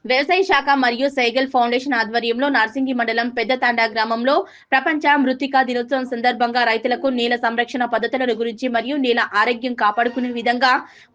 వ్యవసాయ శాఖ మరియు సైగల్ ఫౌండేషన్ ఆధ్వర్యంలో నార్సింగి మండలం పెద్దతాండా గ్రామంలో ప్రపంచ మృత్తికా దినోత్సవం సందర్భంగా రైతులకు నేల సంరక్షణ పద్ధతుల గురించి మరియు నేల ఆరోగ్యం కాపాడుకునే విధంగా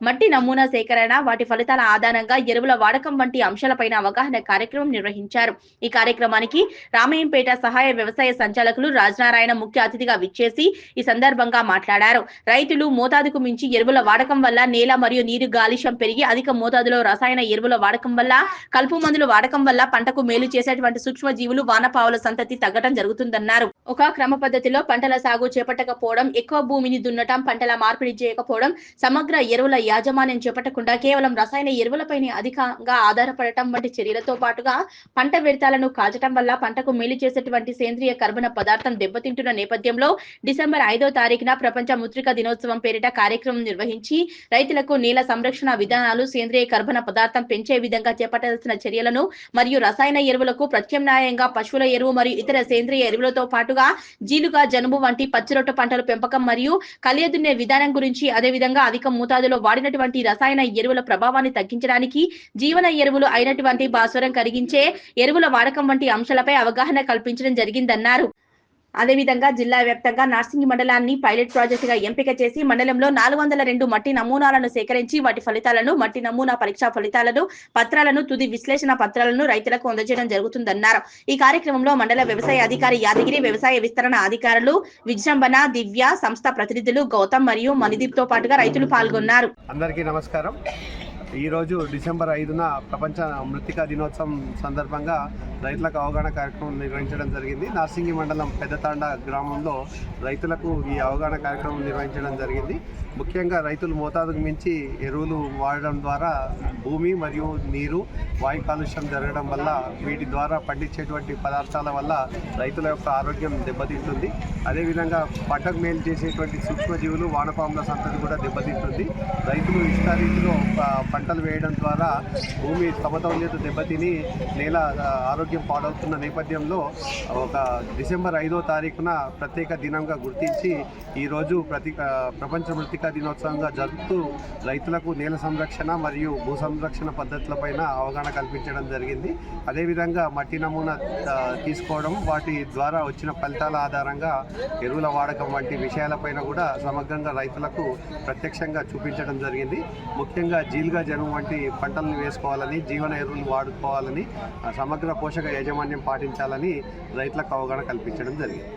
మట్టి నమూనా సేకరణ, వాటి ఫలితాల ఆధారంగా ఎరువుల వాడకం వంటి అంశాలపైన అవగాహన కార్యక్రమం నిర్వహించారు. ఈ కార్యక్రమానికి రామయ్యంపేట సహాయ వ్యవసాయ సంచాలకులు రాజనారాయణ ముఖ్య అతిథిగా విచ్చేసి ఈ సందర్భంగా మాట్లాడారు. రైతులు మోతాదుకు మించి ఎరువుల వాడకం వల్ల నేల మరియు నీరు కాలుష్యం పెరిగి అధిక మోతాదులో రసాయన ఎరువుల వాడకం వల్ల కలుపు మందులు వాడకం వల్ల పంటకు మేలు చేసేటువంటి సూక్ష్మ జీవులు వానపావుల సంతతి తగ్గడం జరుగుతుందన్నారు. ఒక క్రమ పద్ధతిలో పంటల సాగు చేపట్టకపోవడం, ఎక్కువ భూమిని దున్నటం, పంటల మార్పిడి చేయకపోవడం, సమగ్ర ఎరువుల యాజమాన్యం చేపట్టకుండా కేవలం రసాయన ఎరువులపైనే అధికంగా ఆధారపడటం వంటి చర్యలతో పాటుగా పంట వ్యర్థాలను కాల్చడం వల్ల పంటకు మేలు చేసేటువంటి సేంద్రియ కర్బన పదార్థం దెబ్బతింటున్న నేపథ్యంలో డిసెంబర్ 5వ తారీఖున ప్రపంచ మృత్తికా దినోత్సవం పేరిట కార్యక్రమం నిర్వహించి రైతులకు నేల సంరక్షణ విధానాలు, సేంద్రియ కర్బన పదార్థం పెంచే విధంగా చేపట్టాల్సిన చర్యలను మరియు రసాయన ఎరువులకు ప్రత్యామ్నాయంగా పశువుల ఎరువు మరియు ఇతర సేంద్రియ ఎరువులతో పాటుగా జీలుగా, జనుము వంటి పచ్చిరొట్ట పంటల పెంపకం మరియు కలియదున్నే విధానం గురించి, అదేవిధంగా అధిక మోతాదులో వాడినటువంటి రసాయన ఎరువుల ప్రభావాన్ని తగ్గించడానికి జీవన ఎరువులు అయినటువంటి భాస్వరం కరిగించే ఎరువుల వాడకం వంటి అంశాలపై అవగాహన కల్పించడం జరిగిందన్నారు. అదేవిధంగా జిల్లా వ్యాప్తంగా నార్సింగి మండలాన్ని పైలట్ ప్రాజెక్టుగా ఎంపిక చేసి మండలంలో 402 మట్టి నమూనాలను సేకరించి వాటి ఫలితాలను, మట్టి నమూనా పరీక్షా ఫలితాలను, పత్రాలను, తుది విశ్లేషణ పత్రాలను రైతులకు అందజేయడం జరుగుతుందన్నారు. ఈ కార్యక్రమంలో మండల వ్యవసాయ అధికారి యాదగిరి, వ్యవసాయ విస్తరణ అధికారులు విజృంభణ, దివ్య, సంస్థ ప్రతినిధులు గౌతమ్ మరియు మణిదీప్ తో పాటుగా రైతులు పాల్గొన్నారు. అందరికీ నమస్కారం. ఈరోజు డిసెంబర్ 5న ప్రపంచ మృత్తికా దినోత్సవం సందర్భంగా రైతులకు అవగాహన కార్యక్రమం నిర్వహించడం జరిగింది. నార్సింగి మండలం పెద్దతాండా గ్రామంలో రైతులకు ఈ అవగాహన కార్యక్రమం నిర్వహించడం జరిగింది. ముఖ్యంగా రైతులు మోతాదుకు మించి ఎరువులు వాడడం ద్వారా భూమి మరియు నీరు, వాయు కాలుష్యం జరగడం వల్ల వీటి ద్వారా పండించేటువంటి పదార్థాల వల్ల రైతుల యొక్క ఆరోగ్యం దెబ్బతింటుంది. అదేవిధంగా పంటకు మేలు చేసేటువంటి సూక్ష్మజీవులు, వానపాముల సంతతి కూడా దెబ్బతింటుంది. రైతులు ఇష్టారీతిలో పంటలు వేయడం ద్వారా భూమి సమతౌల్యత దెబ్బతిని నేల ఆరోగ్యం పాడవుతున్న నేపథ్యంలో ఒక డిసెంబర్ 5వ తారీఖున ప్రత్యేక దినంగా గుర్తించి ఈరోజు ప్రపంచ మృత్తికా దినోత్సవంగా జరుపుతూ రైతులకు నేల సంరక్షణ మరియు భూ సంరక్షణ పద్ధతులపైన అవగాహన కల్పించడం జరిగింది. అదేవిధంగా మట్టి నమూనా తీసుకోవడం, వాటి ద్వారా వచ్చిన ఫలితాల ఆధారంగా ఎరువుల వాడకం వంటి విషయాలపైన కూడా సమగ్రంగా రైతులకు ప్రత్యక్షంగా చూపించడం జరిగింది. ముఖ్యంగా జీలుగా, జనుము వంటి పంటలను వేసుకోవాలని, జీవన ఎరువులు వాడుకోవాలని, సమగ్ర పోషక యాజమాన్యం పాటించాలని రైతులకు అవగాహన కల్పించడం జరిగింది.